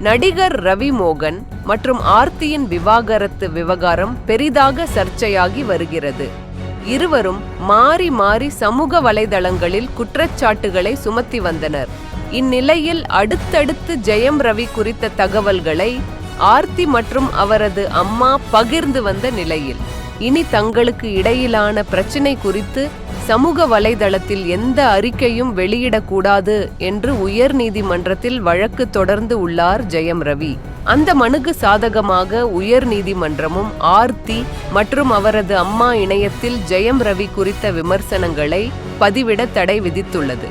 நடிகர் ரவி மோகன் மற்றும் ஆர்த்தியின் விவாகரத்து விவகாரம் பெரிதாக சர்ச்சையாகி வருகிறது. இருவரும் மாறி மாறி சமூக வலைதளங்களில் குற்றச்சாட்டுகளை சுமத்தி வந்தனர். இந்நிலையில் அடுத்தடுத்து ஜெயம் ரவி குறித்த தகவல்களை ஆர்த்தி மற்றும் அவரது அம்மா பகிர்ந்து வந்த நிலையில் இனி தங்களுக்கு இடையிலான பிரச்சினை குறித்து சமூக வலைதளத்தில் எந்த அறிக்கையும் வெளியிடக்கூடாது என்று உயர்நீதிமன்றத்தில் வழக்கு தொடர்ந்து உள்ளார் ஜெயம் ரவி. அந்த மனுக்கு சாதகமாக உயர்நீதிமன்றமும் ஆர்த்தி மற்றும் அவரது அம்மா இணையத்தில் ஜெயம் ரவி குறித்த விமர்சனங்களை பதிவிட தடை விதித்துள்ளது.